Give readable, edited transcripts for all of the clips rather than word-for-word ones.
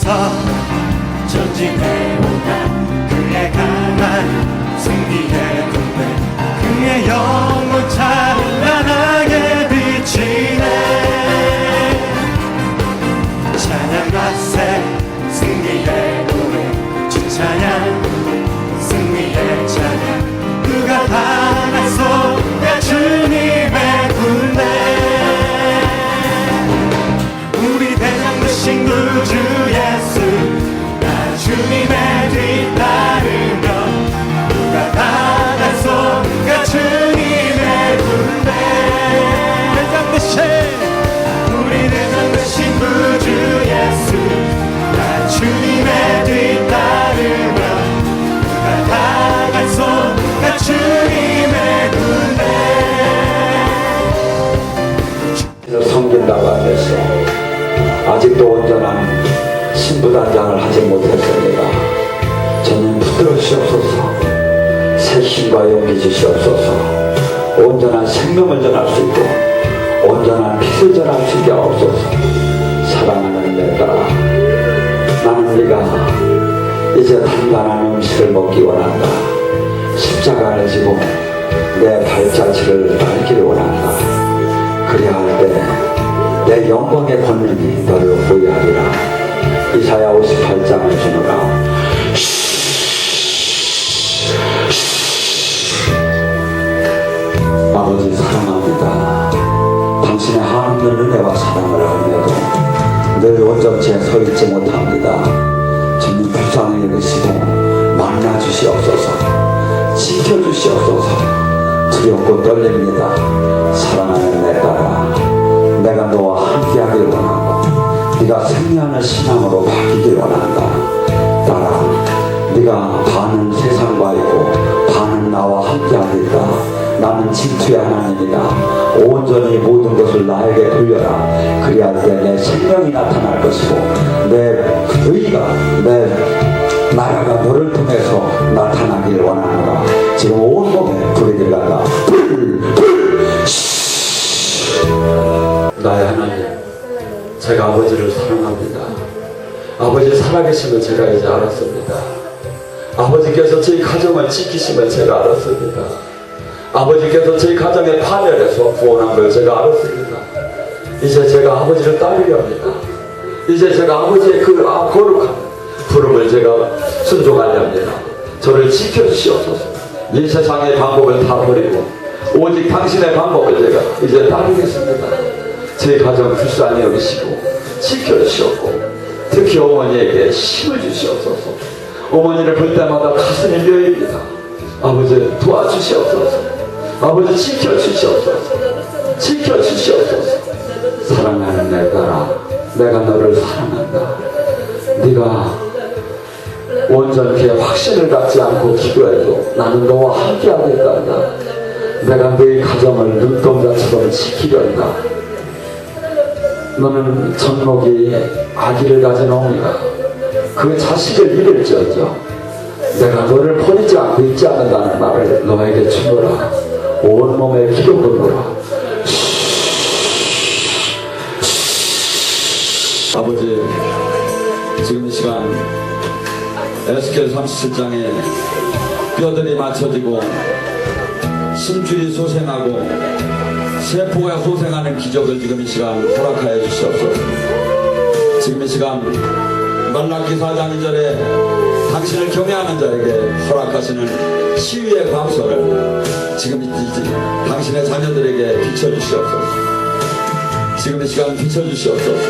앞서 전진해오나 그의 강한 승리의 군대 그의 영혼 찬란하게 비치네 찬양과 새 승리의 노래 주 찬양 승리의 찬양 누가 당하소가 주님의 군대 우리 대장 되신 구주 예수 나 주님의 뒤따르며 누가 당하소가 주님의 군대 대장 되신 우리 대장 되신 구주 예수 나 주님의 뒤따르며 누가 당하소가 주님의 군대 섬긴다고 하면서 아직도 온전한 신부단장을 하지 못했습니다. 주님 붙들으시옵소서. 새 힘과 용기 주시옵소서. 온전한 생명을 전할 수 있고 온전한 빛을 전할 수 있게 하옵소서. 사랑하는 내 딸아, 나는 네가 이제 단단한 음식을 먹기 원한다. 십자가를 지고 내 발자취를 밟기를 원한다. 그래야 할 때 내 영광의 권능이 너를 보유하리라. 이사야 58장을 주노라. 아버지 사랑합니다. 당신의 하나님의 은혜와 사랑을 알며도 늘 온전치에 서 있지 못합니다. 주님 불쌍히 여기시고 만나 주시옵소서. 지켜주시옵소서. 두렵고 떨립니다. 사랑하는 내 딸아, 내가 너와 함께하길 원하고 네가 생명하는 신앙으로 바뀌길 원한다. 딸아, 네가 반은 세상과 있고 반은 나와 함께하겠다. 나는 진투의 하나님이다. 온전히 모든 것을 나에게 돌려라. 그리할 때 내 생명이 나타날 것이고 내 의가 내 나라가 너를 통해서 나타나길 원하노라. 지금 온몸에 불이 들어간다. 나의 하나님, 제가 아버지를 사랑합니다. 아버지 살아계심을 제가 이제 알았습니다. 아버지께서 저희 가정을 지키심을 제가 알았습니다. 아버지께서 저희 가정의 파멸에서 구원한 걸 제가 알았습니다. 이제 제가 아버지를 따르려 합니다. 이제 제가 아버지의 그 거룩한 부름을 제가 순종하려 합니다. 저를 지켜주시옵소서. 이 세상의 방법을 다 버리고 오직 당신의 방법을 제가 이제 따르겠습니다. 제 가정 불쌍히 여기시고 지켜주시옵고 특히 어머니에게 힘을 주시옵소서. 어머니를 볼 때마다 가슴이 묘입니다. 아버지 도와주시옵소서. 아버지 지켜주시옵소서. 지켜주시옵소서. 사랑하는 내 딸아, 내가 너를 사랑한다. 네가 온전히 확신을 갖지 않고 기도해도 나는 너와 함께 하겠단다. 내가 너의 가정을 눈동자처럼 지키려 한다. 너는 젖먹이 아기를 가진 어머니가 그 자식을 잃을지어져 내가 너를 버리지 않고 있지 않는다는 말을 너에게 주노라. 온몸에 기도 부르노라. 아버지, 지금 이 시간 에스겔 37장에 뼈들이 맞춰지고 심줄이 소생하고 세포가 소생하는 기적을 지금 이 시간 허락하여 주시옵소서. 지금 이 시간 말라기 4장 2절에 당신을 경외하는 자에게 허락하시는 치유의 광선을 지금 당신의 자녀들에게 비춰주시옵소서. 지금 이 시간 비춰주시옵소서.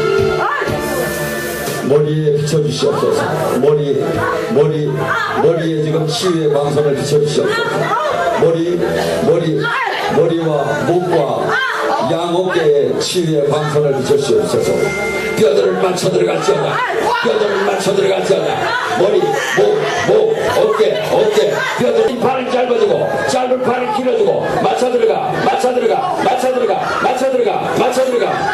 머리에 비춰주시옵소서. 머리에 지금 치유의 광선을 비춰주시옵소서. 머리와 목과 양 어깨에 치유의 광선을 비춰주시옵소서. 뼈들을 맞춰 들어갈지어다. 뼈들을 맞춰 들어갈지어다. 머리, 목, 어깨 뼈들 팔을 짧아지고 짧은 팔을 길어지고 맞춰 들어가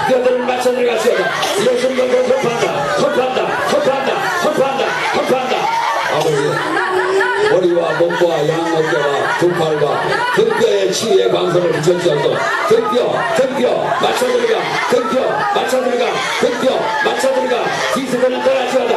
뼈들을 맞춰 들어갈지어다. 예수님 이름으로 선포한다. 아버지, 머리와 목과 양 어깨와 두 팔과 등뼈에 치유의 광선을 비춰주셔서 등뼈 맞춰 들어가 등뼈 맞춰 들어가 기스들을 떠나지어다.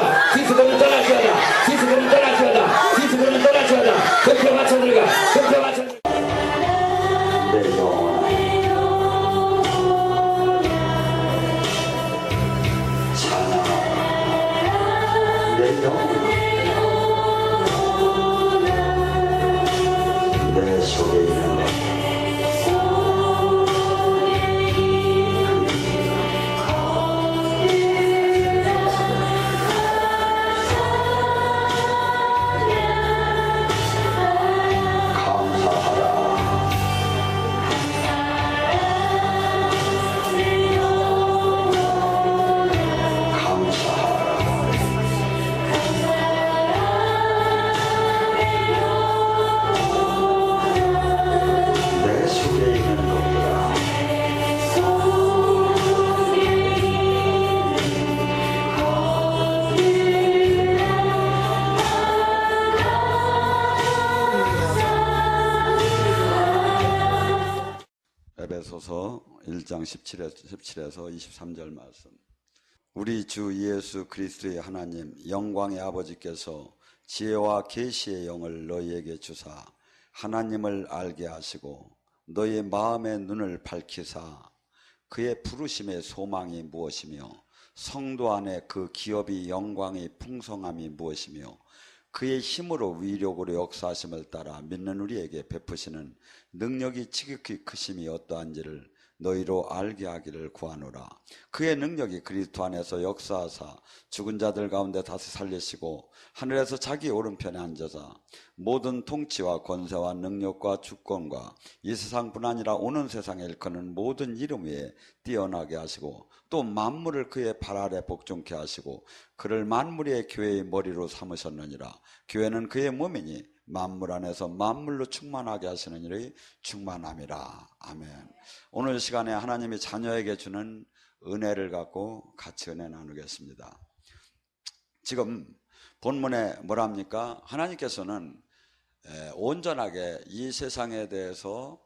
1장 17에서 23절 말씀. 우리 주 예수 그리스도의 하나님 영광의 아버지께서 지혜와 계시의 영을 너희에게 주사 하나님을 알게 하시고 너희의 마음의 눈을 밝히사 그의 부르심의 소망이 무엇이며 성도 안에 그 기업이 영광이 풍성함이 무엇이며 그의 힘으로 위력으로 역사하심을 따라 믿는 우리에게 베푸시는 능력이 지극히 크심이 어떠한지를 너희로 알게 하기를 구하노라. 그의 능력이 그리스도 안에서 역사하사 죽은 자들 가운데 다시 살리시고 하늘에서 자기 오른편에 앉아서 모든 통치와 권세와 능력과 주권과 이 세상뿐 아니라 오는 세상에 일컫는 모든 이름 위에 뛰어나게 하시고 또 만물을 그의 발 아래 복종케 하시고 그를 만물의 교회의 머리로 삼으셨느니라. 교회는 그의 몸이니 만물 안에서 만물로 충만하게 하시는 일의 충만함이라. 아멘. 오늘 시간에 하나님이 자녀에게 주는 은혜를 갖고 같이 은혜 나누겠습니다. 지금 본문에 뭐랍니까? 하나님께서는 온전하게 이 세상에 대해서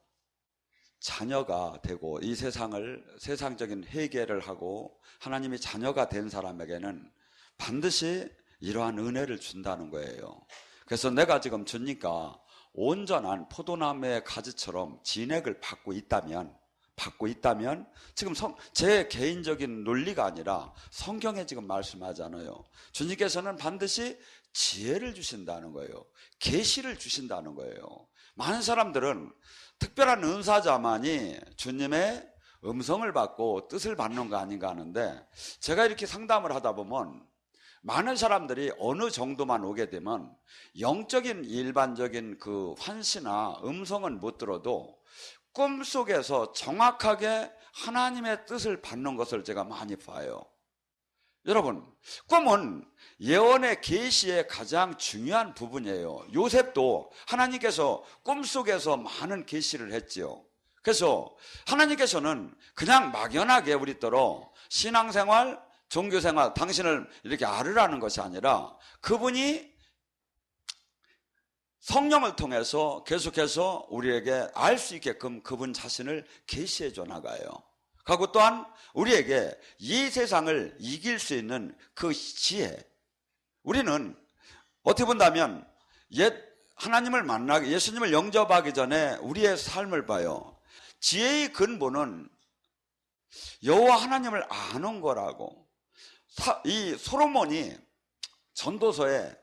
자녀가 되고 이 세상적인 회개를 하고 하나님이 자녀가 된 사람에게는 반드시 이러한 은혜를 준다는 거예요. 그래서 내가 지금 주니까 온전한 포도나무의 가지처럼 진액을 받고 있다면 지금 제 개인적인 논리가 아니라 성경에 지금 말씀하잖아요. 주님께서는 반드시 지혜를 주신다는 거예요. 계시를 주신다는 거예요. 많은 사람들은 특별한 은사자만이 주님의 음성을 받고 뜻을 받는 거 아닌가 하는데 제가 이렇게 상담을 하다 보면 많은 사람들이 어느 정도만 오게 되면 영적인 일반적인 그 환시나 음성은 못 들어도 꿈속에서 정확하게 하나님의 뜻을 받는 것을 제가 많이 봐요. 여러분, 꿈은 예언의 계시의 가장 중요한 부분이에요. 요셉도 하나님께서 꿈속에서 많은 계시를 했지요. 그래서 하나님께서는 그냥 막연하게 우리더러 신앙생활, 종교생활, 당신을 이렇게 알으라는 것이 아니라 그분이 성령을 통해서 계속해서 우리에게 알 수 있게끔 그분 자신을 계시해 줘 나가요. 그리고 또한 우리에게 이 세상을 이길 수 있는 그 지혜. 우리는 어떻게 본다면 하나님을 만나기, 예수님을 영접하기 전에 우리의 삶을 봐요. 지혜의 근본은 여호와 하나님을 아는 거라고. 이 솔로몬이 전도서에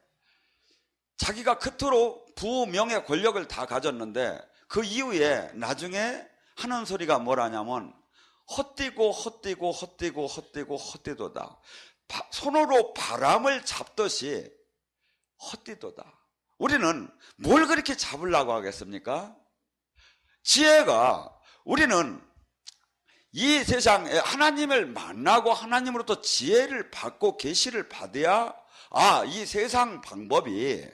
자기가 그토록 부명의 권력을 다 가졌는데 그 이후에 나중에 하는 소리가 뭐라냐면 헛디도다. 손으로 바람을 잡듯이 헛디도다. 우리는 뭘 그렇게 잡으려고 하겠습니까? 지혜가, 우리는 이 세상에 하나님을 만나고 하나님으로부터 지혜를 받고 계시를 받아야 이 세상 방법이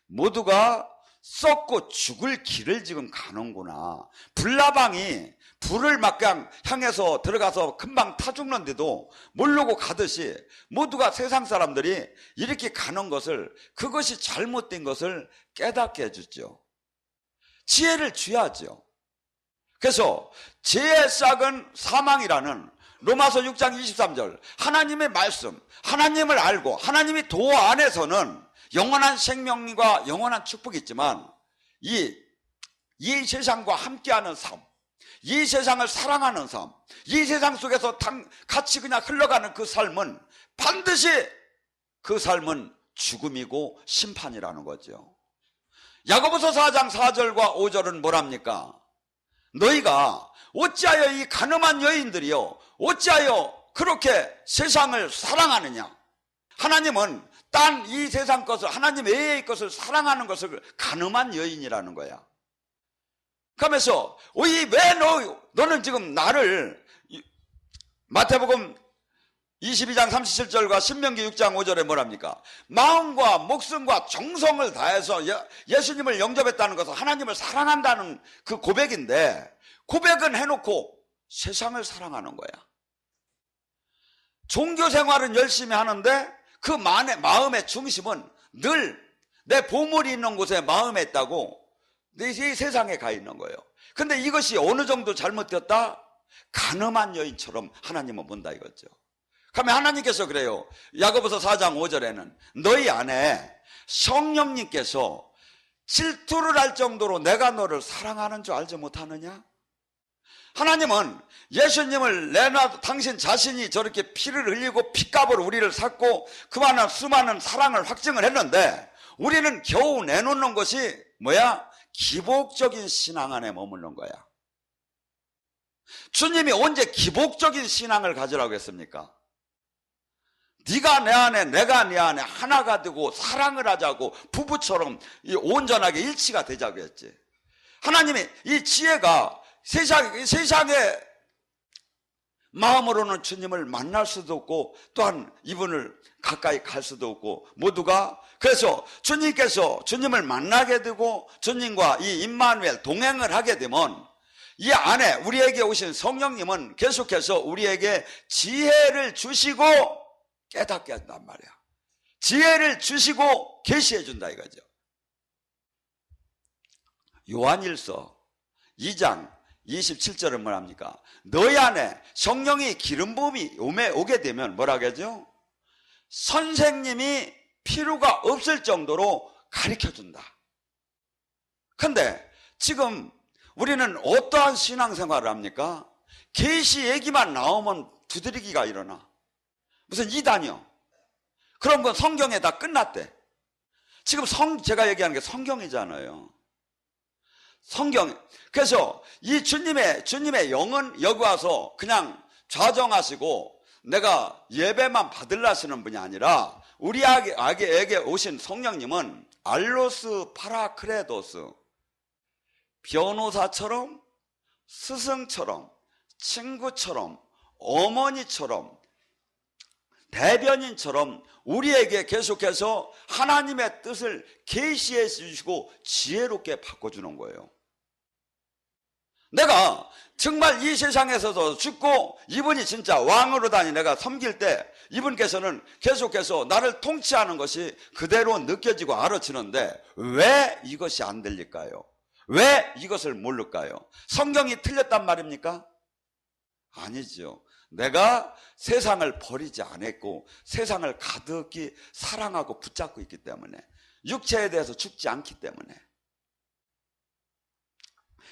모두가 썩고 죽을 길을 지금 가는구나. 불나방이 불을 막 그냥 향해서 들어가서 금방 타 죽는데도 모르고 가듯이 모두가 세상 사람들이 이렇게 가는 것을, 그것이 잘못된 것을 깨닫게 해주죠. 지혜를 줘야죠. 그래서 지혜의 싹은 사망이라는 로마서 6장 23절 하나님의 말씀, 하나님을 알고 하나님이 도 안에서는 영원한 생명과 영원한 축복이 있지만 이 세상과 함께하는 삶, 이 세상을 사랑하는 삶, 이 세상 속에서 같이 그냥 흘러가는 그 삶은 반드시 그 삶은 죽음이고 심판이라는 거죠. 야고보서 4장 4절과 5절은 뭐랍니까? 너희가 어찌하여 이 가늠한 여인들이요 어찌하여 그렇게 세상을 사랑하느냐. 하나님은 딴 이 세상 것을, 하나님 외의 것을 사랑하는 것을 가늠한 여인이라는 거야. 그러면서 왜 너는 지금 나를, 마태복음 22장 37절과 신명기 6장 5절에 뭐랍니까? 마음과 목숨과 정성을 다해서 예수님을 영접했다는 것은 하나님을 사랑한다는 그 고백인데, 고백은 해놓고 세상을 사랑하는 거야. 종교 생활은 열심히 하는데 그 마음의 중심은 늘 내 보물이 있는 곳에 마음에 있다고 이 세상에 가 있는 거예요. 근데 이것이 어느 정도 잘못되었다? 간음한 여인처럼 하나님은 본다 이거죠. 그러면 하나님께서 그래요. 야고보서 4장 5절에는 너희 안에 성령님께서 질투를 할 정도로 내가 너를 사랑하는 줄 알지 못하느냐? 하나님은 예수님을 내놔 당신 자신이 저렇게 피를 흘리고 피값으로 우리를 샀고 그만한 수많은 사랑을 확증을 했는데 우리는 겨우 내놓는 것이 뭐야? 기복적인 신앙 안에 머무는 거야. 주님이 언제 기복적인 신앙을 가지라고 했습니까? 네가 내 안에 내가 네 안에 하나가 되고 사랑을 하자고 부부처럼 온전하게 일치가 되자고 했지. 하나님이 이 지혜가 세상의 마음으로는 주님을 만날 수도 없고 또한 이분을 가까이 갈 수도 없고 모두가 그래서 주님을 만나게 되고 주님과 이 임마누엘 동행을 하게 되면 이 안에 우리에게 오신 성령님은 계속해서 우리에게 지혜를 주시고 깨닫게 한단 말이야. 지혜를 주시고 계시해 준다 이거죠. 요한일서 2장 27절은 뭐랍니까? 너희 안에 성령이 기름 부음이 오게 되면 뭐라고 하죠? 선생님이 필요가 없을 정도로 가르쳐 준다. 근데 지금 우리는 어떠한 신앙생활을 합니까? 계시 얘기만 나오면 두드리기가 일어나. 무슨 이단이요. 그런 건 성경에 다 끝났대. 지금 제가 얘기하는 게 성경이잖아요. 성경. 그래서 이 주님의 영은 여기 와서 그냥 좌정하시고 내가 예배만 받으려 하시는 분이 아니라 우리에게 오신 성령님은 알로스 파라크레도스, 변호사처럼, 스승처럼, 친구처럼, 어머니처럼, 대변인처럼 우리에게 계속해서 하나님의 뜻을 계시해 주시고 지혜롭게 바꿔주는 거예요. 내가 정말 이 세상에서도 죽고 이분이 진짜 왕으로 다니 내가 섬길 때 이분께서는 계속해서 나를 통치하는 것이 그대로 느껴지고 알아지는데 왜 이것이 안 들릴까요? 왜 이것을 모를까요? 성경이 틀렸단 말입니까? 아니죠. 내가 세상을 버리지 않았고 세상을 가득히 사랑하고 붙잡고 있기 때문에 육체에 대해서 죽지 않기 때문에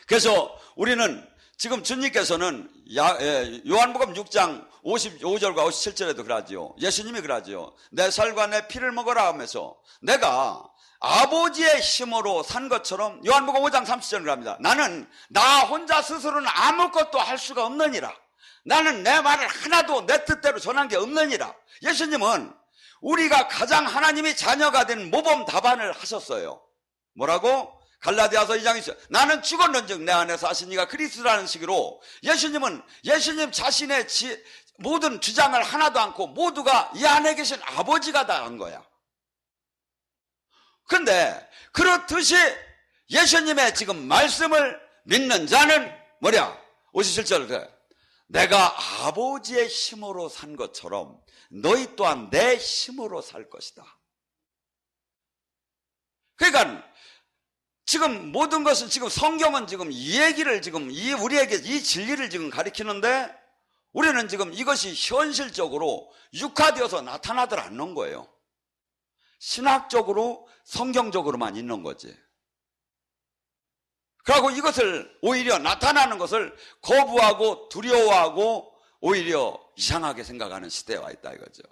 그래서 우리는 지금 주님께서는 요한복음 6장 55절과 57절에도 그러지요. 예수님이 그러지요. 내 살과 내 피를 먹어라 하면서 내가 아버지의 힘으로 산 것처럼 요한복음 5장 30절을 합니다. 나는 나 혼자 스스로는 아무것도 할 수가 없느니라. 나는 내 말을 하나도 내 뜻대로 전한 게 없느니라. 예수님은 우리가 가장 하나님의 자녀가 된 모범 답안을 하셨어요. 뭐라고? 갈라디아서 2장 있어요. 나는 죽었는즉 내 안에서 하신 이가 그리스도라는 식으로 예수님 자신의 모든 주장을 하나도 않고 모두가 이 안에 계신 아버지가 다 한 거야. 그런데 그렇듯이 예수님의 지금 말씀을 믿는 자는 뭐냐? 57절 내가 아버지의 힘으로 산 것처럼 너희 또한 내 힘으로 살 것이다. 그러니까 지금 모든 것은 지금 성경은 지금 이 얘기를 지금 우리에게 이 진리를 지금 가리키는데 우리는 지금 이것이 현실적으로 육화되어서 나타나들 않는 거예요. 신학적으로 성경적으로만 있는 거지. 그리고 이것을 오히려 나타나는 것을 거부하고 두려워하고 오히려 이상하게 생각하는 시대에 와 있다 이거죠.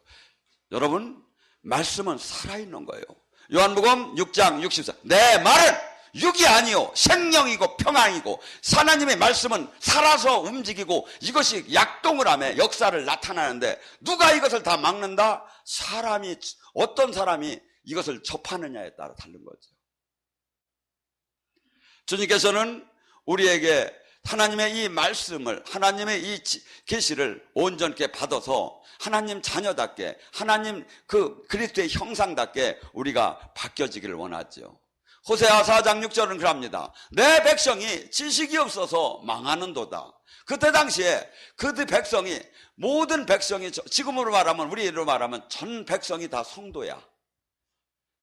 여러분 말씀은 살아있는 거예요. 요한복음 6장 64 내 말은 육이 아니요 생명이고 평안이고 하나님의 말씀은 살아서 움직이고 이것이 약동을 하며 역사를 나타나는데 누가 이것을 다 막는다? 어떤 사람이 이것을 접하느냐에 따라 다른 거죠. 주님께서는 우리에게 하나님의 이 말씀을 하나님의 이 계시를 온전케 받아서 하나님 자녀답게 하나님 그리스도의 형상답게 우리가 바뀌어지기를 원하죠. 호세아 4장 6절은 그럽니다. 내 백성이 지식이 없어서 망하는도다. 그때 당시에 백성이 모든 백성이 지금으로 말하면 우리로 말하면 전 백성이 다 성도야.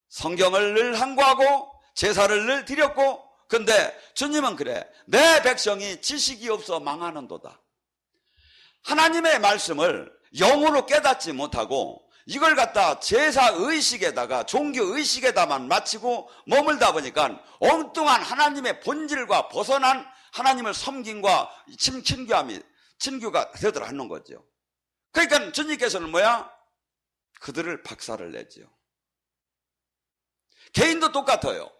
성경을 늘 항구하고 제사를 늘 드렸고 근데 주님은 그래 내 백성이 지식이 없어 망하는도다. 하나님의 말씀을 영으로 깨닫지 못하고 이걸 갖다 제사의식에다가 종교의식에다만 마치고 머물다 보니까 엉뚱한 하나님의 본질과 벗어난 하나님을 섬김과 친교가 되더라 하는 거죠. 그러니까 주님께서는 뭐야? 그들을 박살을 내죠. 개인도 똑같아요.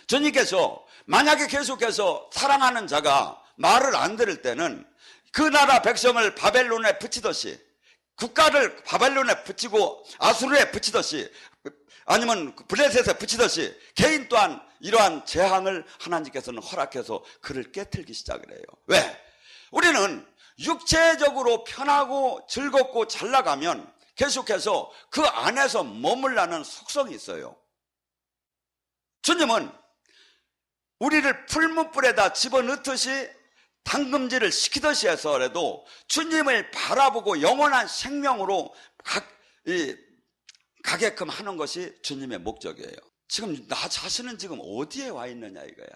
주님께서 만약에 계속해서 사랑하는 자가 말을 안 들을 때는 그 나라 백성을 바벨론에 붙이듯이, 국가를 바벨론에 붙이고 아수르에 붙이듯이, 아니면 블레셋에 붙이듯이 개인 또한 이러한 재앙을 하나님께서는 허락해서 그를 깨트리기 시작을 해요. 왜? 우리는 육체적으로 편하고 즐겁고 잘 나가면 계속해서 그 안에서 머물라는 속성이 있어요. 주님은 우리를 풀무불에다 집어넣듯이 당금질을 시키듯이 해서라도 주님을 바라보고 영원한 생명으로 가게끔 하는 것이 주님의 목적이에요. 지금 나 자신은 지금 어디에 와 있느냐 이거야.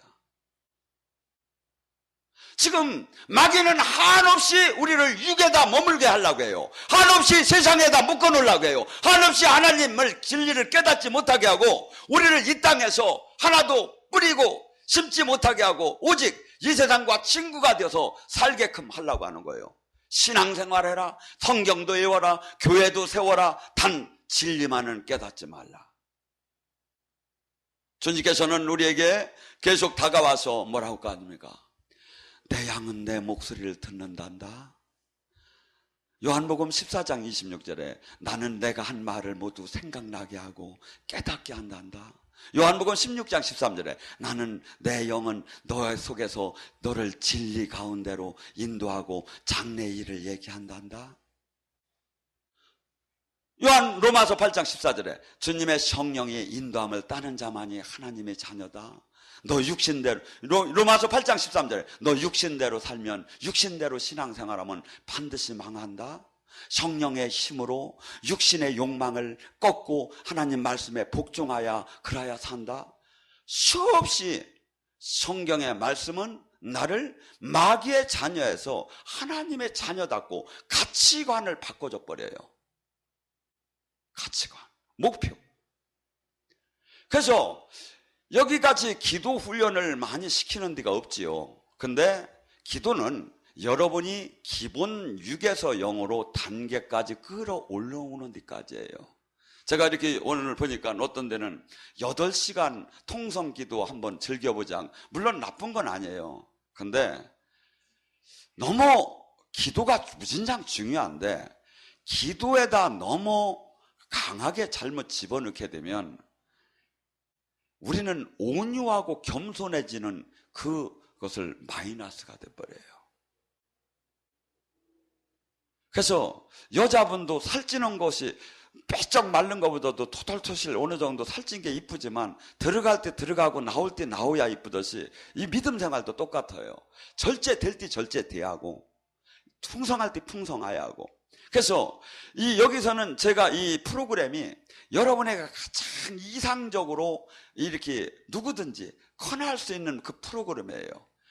지금 마귀는 한없이 우리를 육에다 머물게 하려고 해요. 한없이 세상에다 묶어놓으려고 해요. 한없이 하나님을 진리를 깨닫지 못하게 하고 우리를 이 땅에서 하나도 뿌리고 심지 못하게 하고 오직 이 세상과 친구가 되어서 살게끔 하려고 하는 거예요. 신앙생활해라, 성경도 외워라, 교회도 세워라, 단 진리만은 깨닫지 말라. 주님께서는 우리에게 계속 다가와서 뭐라고 합니까? 내 양은 내 목소리를 듣는단다. 요한복음 14장 26절에 나는 내가 한 말을 모두 생각나게 하고 깨닫게 한단다. 요한복음 16장 13절에 나는 내 영은 너 속에서 너를 진리 가운데로 인도하고 장래 일을 얘기한단다. 로마서 8장 14절에 주님의 성령이 인도함을 따는 자만이 하나님의 자녀다. 너 육신대로, 로마서 8장 13절에 너 육신대로 살면, 육신대로 신앙생활하면 반드시 망한다. 성령의 힘으로 육신의 욕망을 꺾고 하나님 말씀에 복종하여 그래야 산다. 수없이 성경의 말씀은 나를 마귀의 자녀에서 하나님의 자녀답고 가치관을 바꿔줘 버려요. 가치관, 목표. 그래서 여기까지 기도 훈련을 많이 시키는 데가 없지요. 근데 기도는 여러분이 기본 6에서 0으로 단계까지 끌어올라오는 데까지예요. 제가 이렇게 오늘 보니까 어떤 데는 8시간 통성 기도 한번 즐겨보자. 물론 나쁜 건 아니에요. 근데 너무 기도가 무진장 중요한데 기도에다 너무 강하게 잘못 집어넣게 되면 우리는 온유하고 겸손해지는 그것을 마이너스가 돼버려요. 그래서 여자분도 살찌는 것이 빼쩍 마른 것보다도 토털토실 어느 정도 살찐 게 이쁘지만 들어갈 때 들어가고 나올 때 나오야 이쁘듯이 이 믿음 생활도 똑같아요. 절제될 때 절제돼야 하고 풍성할 때 풍성해야 하고. 그래서 여기서는 제가 이 프로그램이 여러분에게 가장 이상적으로 이렇게 누구든지 커나할 수 있는 그 프로그램이에요.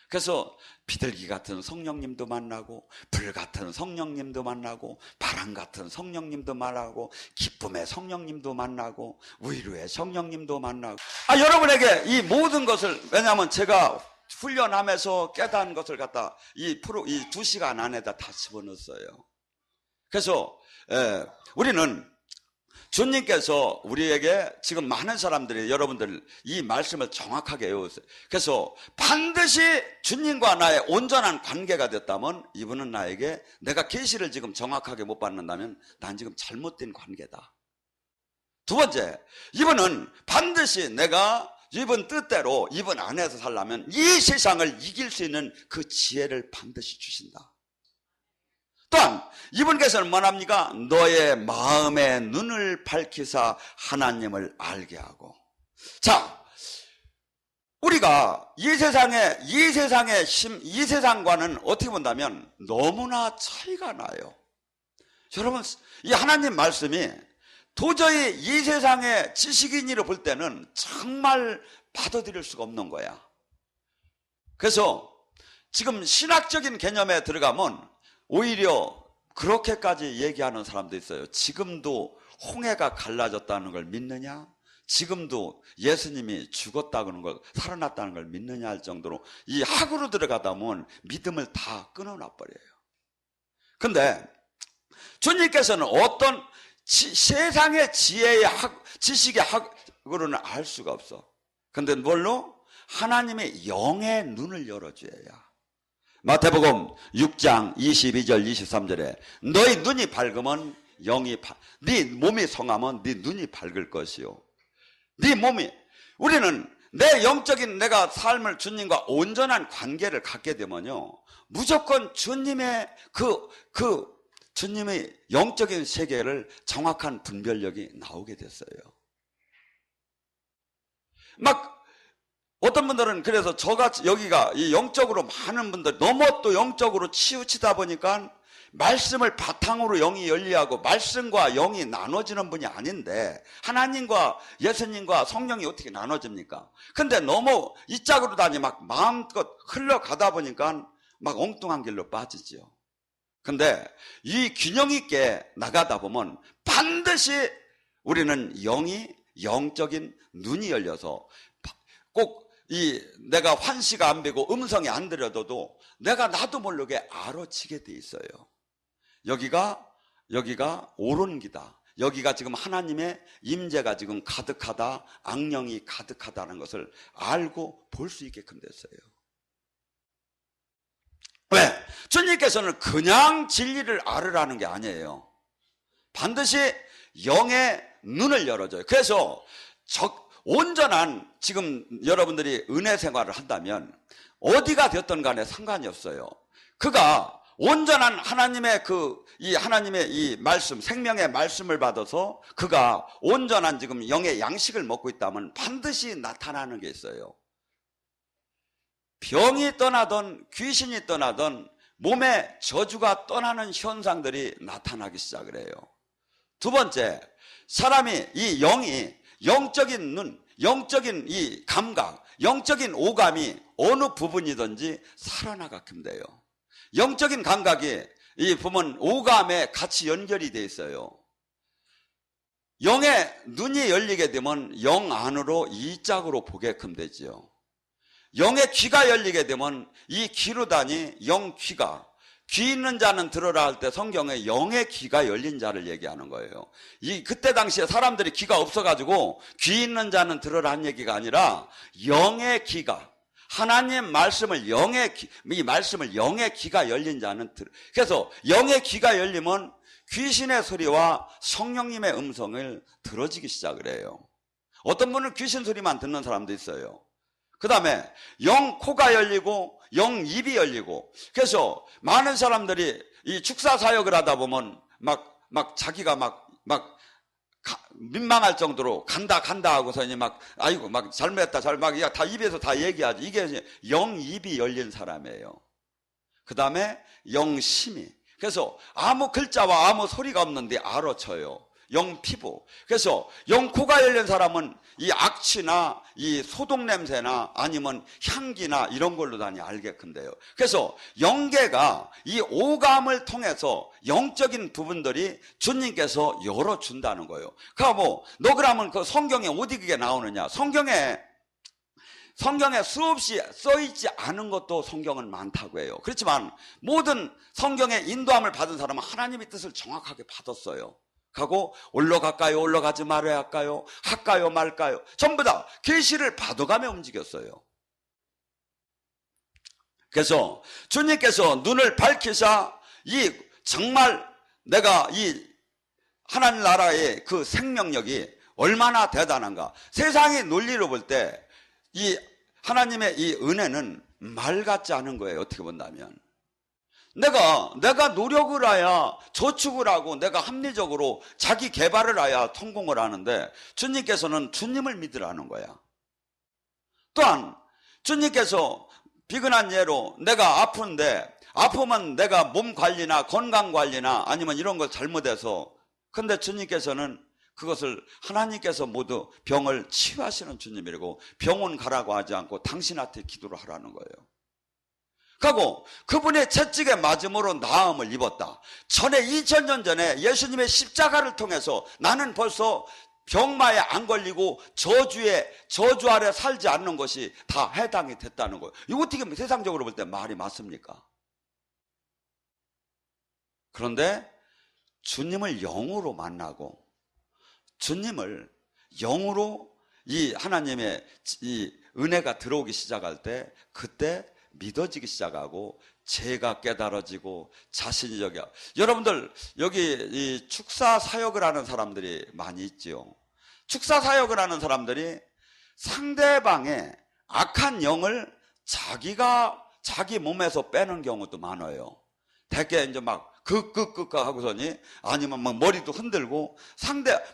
그래서 비둘기 같은 성령님도 만나고 불 같은 성령님도 만나고 바람 같은 성령님도 만나고 기쁨의 성령님도 만나고 위로의 성령님도 만나고 여러분에게 이 모든 것을 왜냐하면 제가 훈련하면서 깨달은 것을 갖다 이 2시간 안에다 다 집어넣었어요. 그래서 우리는 주님께서 우리에게 지금 많은 사람들이 여러분들 이 말씀을 정확하게 외웠어요. 그래서 반드시 주님과 나의 온전한 관계가 됐다면 이분은 나에게 내가 계시를 지금 정확하게 못 받는다면 난 지금 잘못된 관계다. 두 번째, 이분은 반드시 내가 이분 뜻대로 이분 안에서 살려면 이 세상을 이길 수 있는 그 지혜를 반드시 주신다. 또한 이분께서는 뭐합니까? 너의 마음의 눈을 밝히사 하나님을 알게 하고. 자, 우리가 이 세상과는 어떻게 본다면 너무나 차이가 나요. 여러분, 이 하나님 말씀이 도저히 이 세상의 지식인으로 볼 때는 정말 받아들일 수가 없는 거야. 그래서 지금 신학적인 개념에 들어가면 오히려 그렇게까지 얘기하는 사람도 있어요. 지금도 홍해가 갈라졌다는 걸 믿느냐? 지금도 예수님이 죽었다는 걸, 살아났다는 걸 믿느냐 할 정도로 이 학으로 들어가다 보면 믿음을 다 끊어놔버려요. 근데 주님께서는 어떤 세상의 지혜의 지식의 학으로는 알 수가 없어. 근데 뭘로? 하나님의 영의 눈을 열어줘야. 마태복음 6장 22절 23절에 너희 눈이 밝으면 네 몸이 성하면 네 눈이 밝을 것이요. 네 몸이, 우리는 내 영적인 내가 삶을 주님과 온전한 관계를 갖게 되면요, 무조건 주님의 주님의 영적인 세계를 정확한 분별력이 나오게 됐어요. 막 어떤 분들은 그래서 저같이 여기가 이 영적으로 많은 분들 너무 또 영적으로 치우치다 보니까 말씀을 바탕으로 영이 열리하고 말씀과 영이 나눠지는 분이 아닌데, 하나님과 예수님과 성령이 어떻게 나눠집니까? 근데 너무 이 짝으로 다니 막 마음껏 흘러가다 보니까 막 엉뚱한 길로 빠지죠. 근데 이 균형 있게 나가다 보면 반드시 우리는 영적인 눈이 열려서 꼭 내가 환시가 안 되고 음성이 안 들려도 내가 나도 모르게 알아치게 돼 있어요. 여기가 옳은 기다. 여기가 지금 하나님의 임재가 지금 가득하다, 악령이 가득하다는 것을 알고 볼 수 있게끔 됐어요. 왜? 주님께서는 그냥 진리를 알으라는 게 아니에요. 반드시 영의 눈을 열어줘요. 그래서 온전한, 지금 여러분들이 은혜 생활을 한다면 어디가 되었던 간에 상관이 없어요. 그가 온전한 하나님의 하나님의 이 말씀, 생명의 말씀을 받아서 그가 온전한 지금 영의 양식을 먹고 있다면 반드시 나타나는 게 있어요. 병이 떠나던 귀신이 떠나던 몸의 저주가 떠나는 현상들이 나타나기 시작을 해요. 두 번째, 사람이 이 영이 영적인 눈, 영적인 이 감각, 영적인 오감이 어느 부분이든지 살아나가끔 돼요. 영적인 감각이 보면 오감에 같이 연결이 돼 있어요. 영의 눈이 열리게 되면 영 안으로 이짝으로 보게끔 되지요. 영의 귀가 열리게 되면 이 귀로 다니 영귀가, 귀 있는 자는 들으라 할 때 성경에 영의 귀가 열린 자를 얘기하는 거예요. 그때 당시에 사람들이 귀가 없어가지고 귀 있는 자는 들으라 한 얘기가 아니라 영의 귀가, 하나님 말씀을 이 말씀을 영의 귀가 열린 자는 그래서 영의 귀가 열리면 귀신의 소리와 성령님의 음성을 들어지기 시작을 해요. 어떤 분은 귀신 소리만 듣는 사람도 있어요. 그 다음에 영 코가 열리고 영 입이 열리고, 그래서 많은 사람들이 이 축사 사역을 하다 보면 막 자기가 민망할 정도로 간다 하고서 이제 아이고 잘못했다 다 입에서 다 얘기하지. 이게 영 입이 열린 사람이에요. 그 다음에 영심이, 그래서 아무 글자와 아무 소리가 없는데 알아쳐요. 영 피부. 그래서 영 코가 열린 사람은 이 악취나 이 소독 냄새나 아니면 향기나 이런 걸로 다니 알게끔 돼요. 그래서 영계가 이 오감을 통해서 영적인 부분들이 주님께서 열어준다는 거예요. 그러면 그 성경에 어디 그게 나오느냐? 성경에 수없이 써있지 않은 것도 성경은 많다고 해요. 그렇지만 모든 성경의 인도함을 받은 사람은 하나님의 뜻을 정확하게 받았어요. 가고 올라갈까요? 올라가지 말아야 할까요? 할까요? 말까요? 전부 다 계시를 받아가며 움직였어요. 그래서 주님께서 눈을 밝히사 정말 내가 이 하나님 나라의 그 생명력이 얼마나 대단한가. 세상의 논리로 볼 때 이 하나님의 이 은혜는 말 같지 않은 거예요. 어떻게 본다면 내가 노력을 해야, 저축을 하고 내가 합리적으로 자기 개발을 해야 성공을 하는데 주님께서는 주님을 믿으라는 거야. 또한 주님께서 비근한 예로 내가 아프면 내가 몸 관리나 건강 관리나 아니면 이런 걸 잘못해서, 근데 주님께서는 그것을 하나님께서 모두 병을 치유하시는 주님이라고 병원 가라고 하지 않고 당신한테 기도를 하라는 거예요. 하고 그분의 채찍에 맞음으로 나음을 입었다. 전에 2000년 전에 예수님의 십자가를 통해서 나는 벌써 병마에 안 걸리고 저주 아래 살지 않는 것이 다 해당이 됐다는 거예요. 이거 어떻게 세상적으로 볼 때 말이 맞습니까? 그런데 주님을 영으로 만나고 주님을 영으로 이 하나님의 이 은혜가 들어오기 시작할 때 그때 믿어지기 시작하고 죄가 깨달아지고 자신이 여러분들 여기 이 축사 사역을 하는 사람들이 많이 있지요. 축사 사역을 하는 사람들이 상대방의 악한 영을 자기 몸에서 빼는 경우도 많아요. 대개 이제 막 하고서니 아니면 막 머리도 흔들고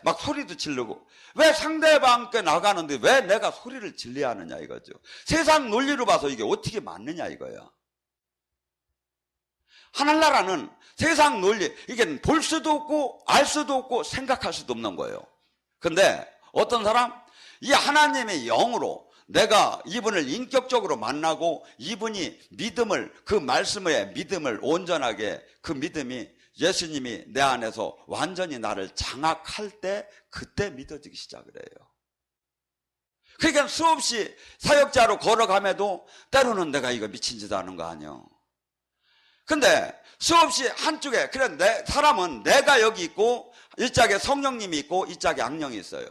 막 소리도 지르고. 왜 상대방께 나가는데 왜 내가 소리를 질러야 하느냐 이거죠. 세상 논리로 봐서 이게 어떻게 맞느냐 이거야. 하늘나라는 세상 논리, 이게 볼 수도 없고 알 수도 없고 생각할 수도 없는 거예요. 근데 어떤 사람 이 하나님의 영으로 내가 이분을 인격적으로 만나고 이분이 믿음을, 그 말씀의 믿음을 온전하게, 그 믿음이 예수님이 내 안에서 완전히 나를 장악할 때 그때 믿어지기 시작을 해요. 그러니까 수없이 사역자로 걸어감에도 때로는 내가 이거 미친 짓 하는 거 아니야. 근데 수없이 한쪽에, 그래 사람은 내가 여기 있고 이 짝에 성령님이 있고 이 짝에 악령이 있어요.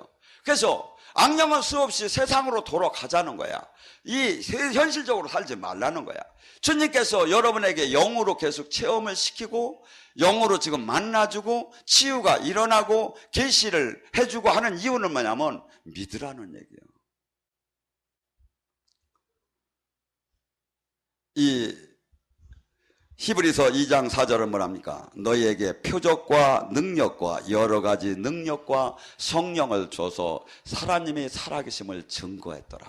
그래서 악령은 수없이 세상으로 돌아가자는 거야. 이 현실적으로 살지 말라는 거야. 주님께서 여러분에게 영으로 계속 체험을 시키고 영으로 지금 만나주고 치유가 일어나고 계시를 해주고 하는 이유는 뭐냐면 믿으라는 얘기예요. 이 히브리서 2장 4절은 뭐랍니까? 너희에게 표적과 능력과 여러 가지 능력과 성령을 줘서 하나님의 살아계심을 증거했더라.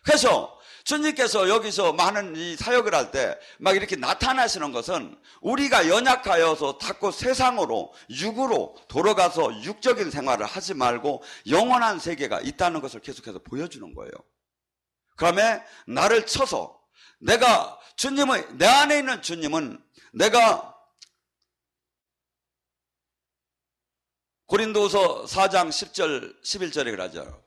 그래서 주님께서 여기서 많은 이 사역을 할 때 막 이렇게 나타나시는 것은 우리가 연약하여서 자꾸 세상으로 육으로 돌아가서 육적인 생활을 하지 말고 영원한 세계가 있다는 것을 계속해서 보여주는 거예요. 그러면 나를 쳐서 내가 주님의, 내 안에 있는 주님은 내가 고린도서 4장 10절 11절에 그러죠.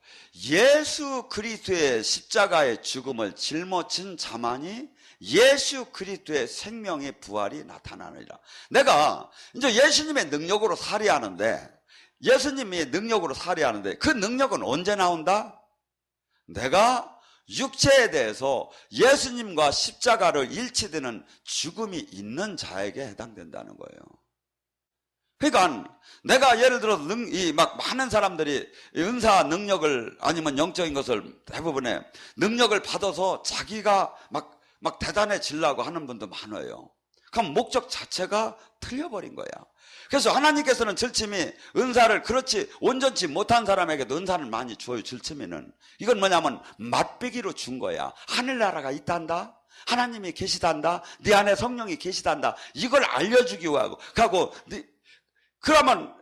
예수 그리스도의 십자가의 죽음을 짊어진 자만이 예수 그리스도의 생명의 부활이 나타나느니라. 내가 이제 예수님의 능력으로 살이하는데, 예수님의 능력으로 살이하는데 그 능력은 언제 나온다? 내가 육체에 대해서 예수님과 십자가를 일치되는 죽음이 있는 자에게 해당된다는 거예요. 그러니까 내가 예를 들어서 막 많은 사람들이 은사 능력을 아니면 영적인 것을 대부분의 능력을 받아서 자기가 막 대단해지려고 하는 분도 많아요. 그럼 목적 자체가 틀려버린 거야. 그래서 하나님께서는 절침이 은사를 그렇지 온전치 못한 사람에게도 은사를 많이 줘요. 절침이는 이건 뭐냐면 맛배기로 준 거야. 하늘나라가 있단다, 하나님이 계시단다, 네 안에 성령이 계시단다, 이걸 알려주기 위하고 가고, 그러면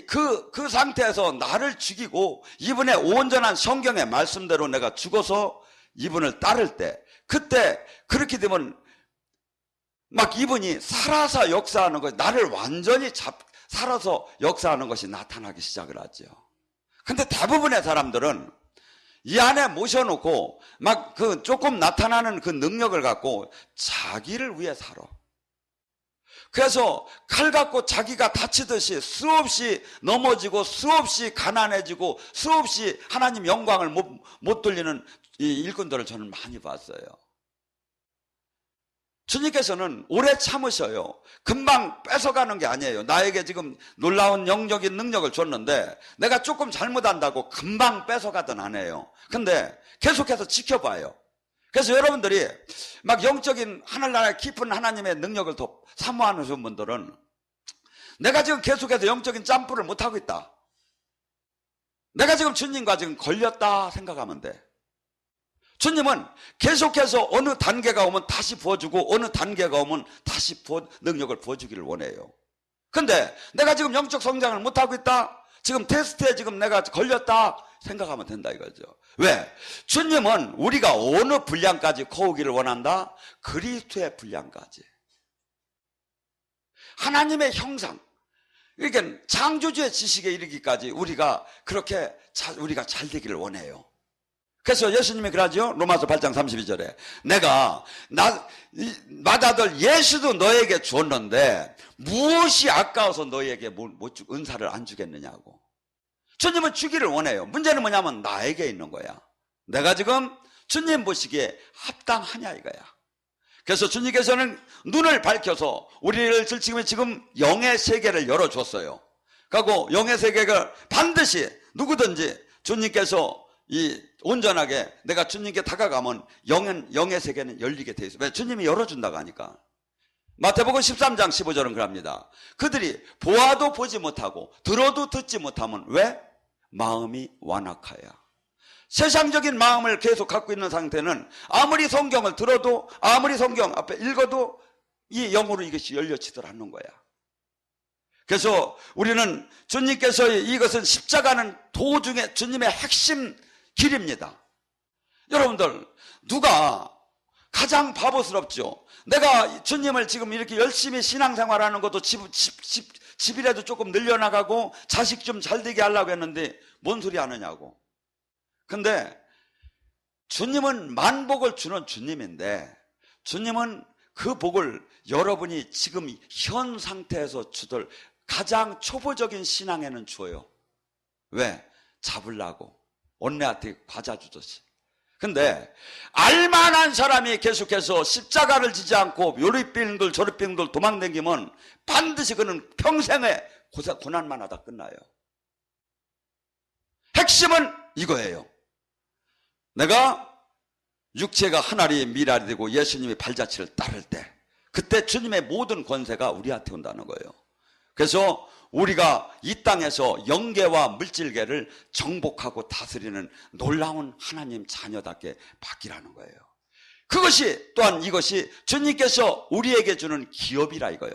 그 상태에서 나를 죽이고 이분의 온전한 성경의 말씀대로 내가 죽어서 이분을 따를 때, 그때 그렇게 되면 막 이분이 살아서 역사하는 것, 나를 완전히 살아서 역사하는 것이 나타나기 시작을 하죠. 근데 대부분의 사람들은 이 안에 모셔놓고 막 그 조금 나타나는 그 능력을 갖고 자기를 위해 살아. 그래서 칼 갖고 자기가 다치듯이 수없이 넘어지고 수없이 가난해지고 수없이 하나님 영광을 못 돌리는 이 일꾼들을 저는 많이 봤어요. 주님께서는 오래 참으셔요. 금방 뺏어가는 게 아니에요. 나에게 지금 놀라운 영적인 능력을 줬는데 내가 조금 잘못한다고 금방 뺏어가든 안 해요. 근데 계속해서 지켜봐요. 그래서 여러분들이 막 영적인 하늘나라의 깊은 하나님의 능력을 더 사모하는 분들은 내가 지금 계속해서 영적인 짬뿌를 못하고 있다, 내가 지금 주님과 지금 걸렸다 생각하면 돼. 주님은 계속해서 어느 단계가 오면 다시 부어주고 어느 단계가 오면 다시 능력을 부어주기를 원해요. 근데 내가 지금 영적 성장을 못하고 있다, 지금 테스트에 지금 내가 걸렸다 생각하면 된다 이거죠. 왜? 주님은 우리가 어느 분량까지 거우기를 원한다? 그리스도의 분량까지. 하나님의 형상, 그러니까 창조주의 지식에 이르기까지 우리가 그렇게 우리가 잘 되기를 원해요. 그래서 예수님이 그러죠. 로마서 8장 32절에 내가 맏아들 예수도 너에게 주었는데 무엇이 아까워서 너에게 은사를 안 주겠느냐고. 주님은 주기를 원해요. 문제는 뭐냐면 나에게 있는 거야. 내가 지금 주님 보시기에 합당하냐 이거야. 그래서 주님께서는 눈을 밝혀서 우리를 지금 영의 세계를 열어줬어요. 그리고 영의 세계가 반드시 누구든지 주님께서 온전하게 내가 주님께 다가가면 영의 세계는 열리게 돼 있어요. 왜? 주님이 열어준다고 하니까. 마태복음 13장 15절은 그럽니다. 그들이 보아도 보지 못하고 들어도 듣지 못하면 왜? 마음이 완악하여. 세상적인 마음을 계속 갖고 있는 상태는 아무리 성경을 들어도 아무리 성경 앞에 읽어도 이 영으로 이것이 열려지질 않는 거야. 그래서 우리는 주님께서 이것은 십자가는 도중에 주님의 핵심 길입니다. 여러분들 누가 가장 바보스럽죠? 내가 주님을 지금 이렇게 열심히 신앙생활하는 것도 집이라도 조금 늘려나가고 자식 좀 잘 되게 하려고 했는데 뭔 소리 하느냐고. 근데 주님은 만복을 주는 주님인데 주님은 그 복을 여러분이 지금 현 상태에서 주들 가장 초보적인 신앙에는 줘요. 왜? 잡으려고. 언니한테 과자 주듯이. 근데 알만한 사람이 계속해서 십자가를 지지 않고 요리병들 저리병들 도망다니면 반드시 그는 평생에 고난만 하다 끝나요. 핵심은 이거예요. 내가 육체가 하나님의 미랄이 되고 예수님의 발자취를 따를 때 그때 주님의 모든 권세가 우리한테 온다는 거예요. 그래서 우리가 이 땅에서 영계와 물질계를 정복하고 다스리는 놀라운 하나님 자녀답게 바뀌라는 거예요. 그것이 또한 이것이 주님께서 우리에게 주는 기업이라 이거예요.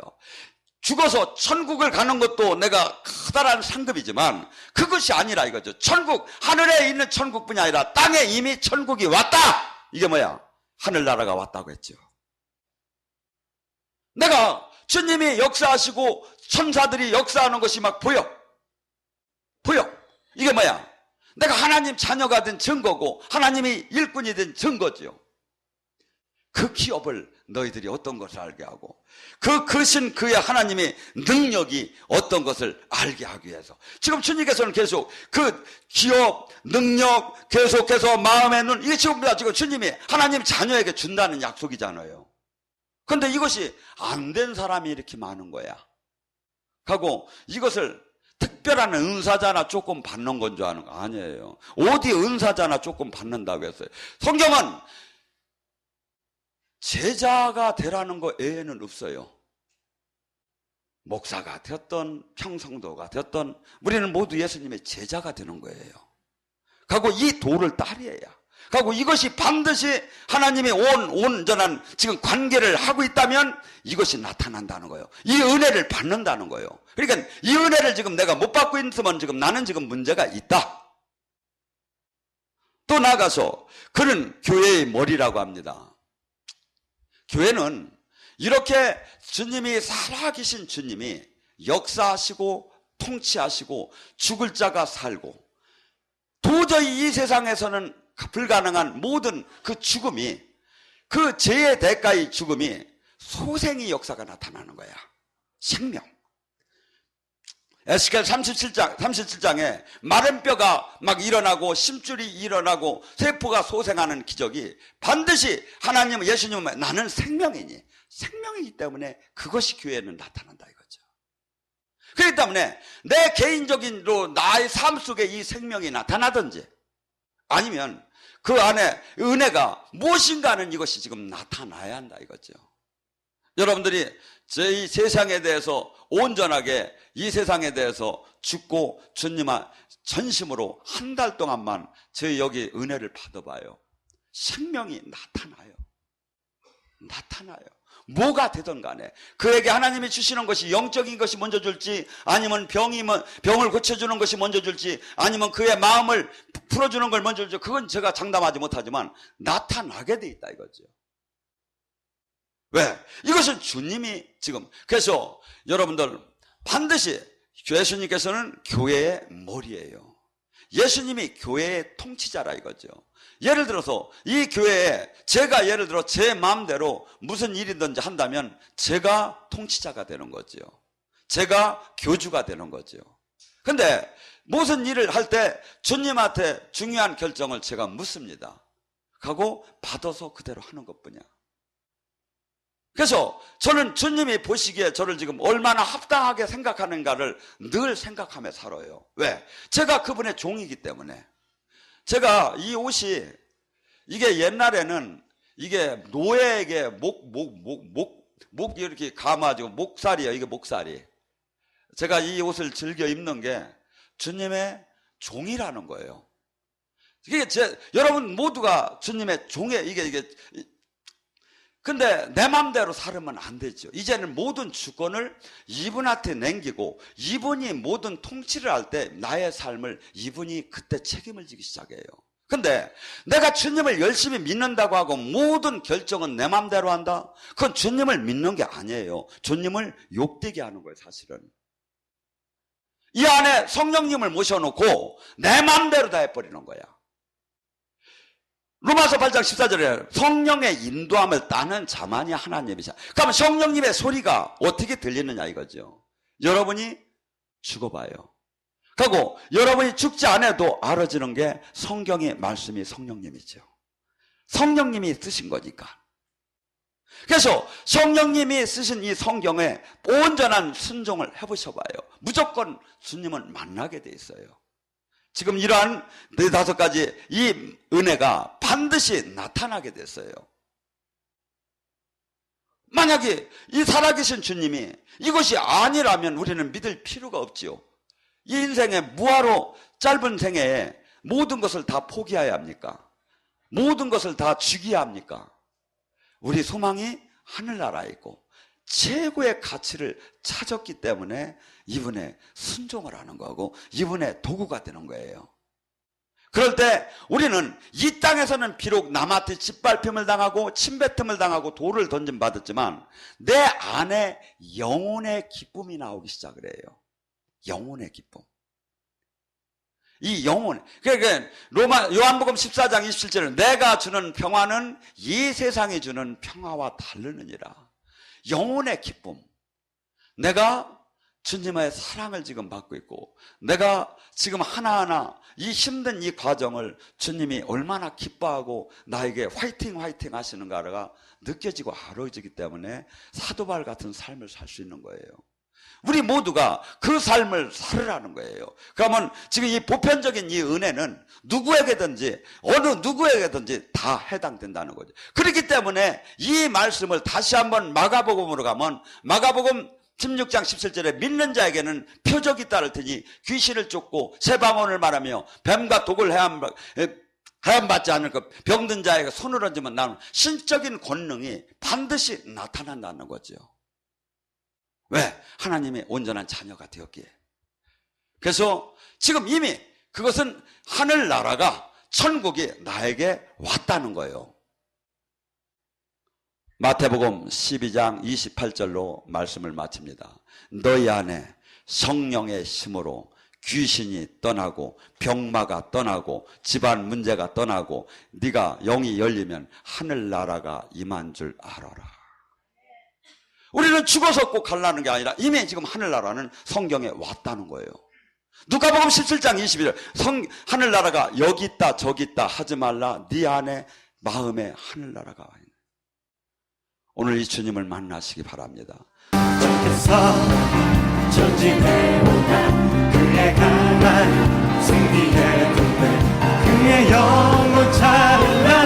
죽어서 천국을 가는 것도 내가 커다란 상급이지만 그것이 아니라 이거죠. 천국, 하늘에 있는 천국뿐이 아니라 땅에 이미 천국이 왔다. 이게 뭐야? 하늘나라가 왔다고 했죠. 내가 주님이 역사하시고 천사들이 역사하는 것이 막 보여. 이게 뭐야? 내가 하나님 자녀가 된 증거고 하나님이 일꾼이 된 증거죠. 그 기업을 너희들이 어떤 것을 알게 하고 그 크신 그의 하나님의 능력이 어떤 것을 알게 하기 위해서 지금 주님께서는 계속 그 기업, 능력 계속해서 마음의 눈 이게 지금 주님이 하나님 자녀에게 준다는 약속이잖아요. 그런데 이것이 안 된 사람이 이렇게 많은 거야. 하고 이것을 특별한 은사자나 조금 받는 건 줄 아는 거 아니에요. 어디 은사자나 조금 받는다고 했어요. 성경은 제자가 되라는 거 외에는 없어요. 목사가 되었던 평성도가 되었던 우리는 모두 예수님의 제자가 되는 거예요. 그리고 이 도를 따르어야. 그리고 이것이 반드시 하나님의 온전한 지금 관계를 하고 있다면 이것이 나타난다는 거예요. 이 은혜를 받는다는 거예요. 그러니까 이 은혜를 지금 내가 못 받고 있으면 지금 나는 지금 문제가 있다. 또 나아가서 그는 교회의 머리라고 합니다. 교회는 이렇게 주님이 살아계신 주님이 역사하시고 통치하시고 죽을 자가 살고 도저히 이 세상에서는 불가능한 모든 그 죽음이 그 죄의 대가의 죽음이 소생의 역사가 나타나는 거야. 생명. 에스겔 37장에 마른 뼈가 막 일어나고 심줄이 일어나고 세포가 소생하는 기적이 반드시 하나님은 예수님은 나는 생명이니 생명이기 때문에 그것이 교회에는 나타난다 이거죠. 그렇기 때문에 내 개인적인로 나의 삶 속에 이 생명이 나타나든지 아니면 그 안에 은혜가 무엇인가 하는 이것이 지금 나타나야 한다 이거죠. 여러분들이 이 세상에 대해서 온전하게 이 세상에 대해서 죽고 주님 전심으로 한 달 동안만 저희 여기 은혜를 받아봐요. 생명이 나타나요. 뭐가 되든 간에 그에게 하나님이 주시는 것이 영적인 것이 먼저 줄지, 아니면 병을 고쳐주는 것이 먼저 줄지, 아니면 그의 마음을 풀어주는 걸 먼저 줄지, 그건 제가 장담하지 못하지만 나타나게 돼 있다 이거죠. 왜? 이것은 주님이 지금, 그래서 여러분들 반드시 예수님께서는 교회의 머리예요. 예수님이 교회의 통치자라 이거죠. 예를 들어서 이 교회에 제가 예를 들어 제 마음대로 무슨 일이든지 한다면 제가 통치자가 되는 거죠. 제가 교주가 되는 거죠. 근데 무슨 일을 할 때 주님한테 중요한 결정을 제가 묻습니다. 하고 받아서 그대로 하는 것뿐이야. 그래서 저는 주님이 보시기에 저를 지금 얼마나 합당하게 생각하는가를 늘 생각하며 살아요. 왜? 제가 그분의 종이기 때문에. 제가 이 옷이, 이게 옛날에는 이게 노예에게 목 이렇게 감아가지고 목살이에요. 이게 목살이. 제가 이 옷을 즐겨 입는 게 주님의 종이라는 거예요. 이게 여러분 모두가 주님의 종에 이게 근데 내 맘대로 살면 안 되죠. 이제는 모든 주권을 이분한테 남기고 이분이 모든 통치를 할 때 나의 삶을 이분이 그때 책임을 지기 시작해요. 근데 내가 주님을 열심히 믿는다고 하고 모든 결정은 내 맘대로 한다? 그건 주님을 믿는 게 아니에요. 주님을 욕되게 하는 거예요, 사실은. 이 안에 성령님을 모셔놓고 내 맘대로 다 해버리는 거야. 로마서 8장 14절에 성령의 인도함을 따는 자만이 하나님이죠. 그러면 성령님의 소리가 어떻게 들리느냐 이거죠. 여러분이 죽어봐요. 그리고 여러분이 죽지 않아도 알아지는 게 성경의 말씀이 성령님이죠. 성령님이 쓰신 거니까. 그래서 성령님이 쓰신 이 성경에 온전한 순종을 해보셔봐요. 무조건 주님은 만나게 돼 있어요. 지금 이러한 4-5가지 이 은혜가 반드시 나타나게 됐어요. 만약에 이 살아계신 주님이 이것이 아니라면 우리는 믿을 필요가 없지요. 이 인생에 무하로 짧은 생애에 모든 것을 다 포기해야 합니까? 모든 것을 다 죽여야 합니까? 우리 소망이 하늘나라에 있고 최고의 가치를 찾았기 때문에 이분의 순종을 하는 거고 이분의 도구가 되는 거예요. 그럴 때 우리는 이 땅에서는 비록 남한테 짓밟힘을 당하고 침뱉음을 당하고 돌을 던짐받았지만 내 안에 영혼의 기쁨이 나오기 시작을 해요. 영혼의 기쁨. 이 영혼, 그러니까 요한복음 14장 27절은 내가 주는 평화는 이 세상이 주는 평화와 다르느니라. 영혼의 기쁨. 내가 주님의 사랑을 지금 받고 있고 내가 지금 하나하나 이 힘든 이 과정을 주님이 얼마나 기뻐하고 나에게 화이팅 하시는가가 느껴지고 알아지기 때문에 사도바울 같은 삶을 살 수 있는 거예요. 우리 모두가 그 삶을 살으라는 거예요. 그러면 지금 이 보편적인 이 은혜는 누구에게든지 어느 누구에게든지 다 해당된다는 거죠. 그렇기 때문에 이 말씀을 다시 한번 마가복음으로 가면 마가복음 16장 17절에 믿는 자에게는 표적이 따를 테니 귀신을 쫓고 새방언을 말하며 뱀과 독을 해함받지 않을 것 병든 자에게 손을 얹으면 나는 신적인 권능이 반드시 나타난다는 거죠. 왜? 하나님의 온전한 자녀가 되었기에. 그래서 지금 이미 그것은 하늘나라가 천국이 나에게 왔다는 거예요. 마태복음 12장 28절로 말씀을 마칩니다. 너희 안에 성령의 힘으로 귀신이 떠나고 병마가 떠나고 집안 문제가 떠나고 네가 영이 열리면 하늘나라가 임한 줄 알아라. 우리는 죽어서 꼭 가려는 게 아니라 이미 지금 하늘나라는 성경에 왔다는 거예요. 누가복음 17장 21절 하늘나라가 여기 있다 저기 있다 하지 말라. 네 안에 마음에 하늘나라가 와 있네. 오늘 이 주님을 만나시기 바랍니다. 주께서 전진해오다 그의 강한 승리의 군대 그의 영혼 찬란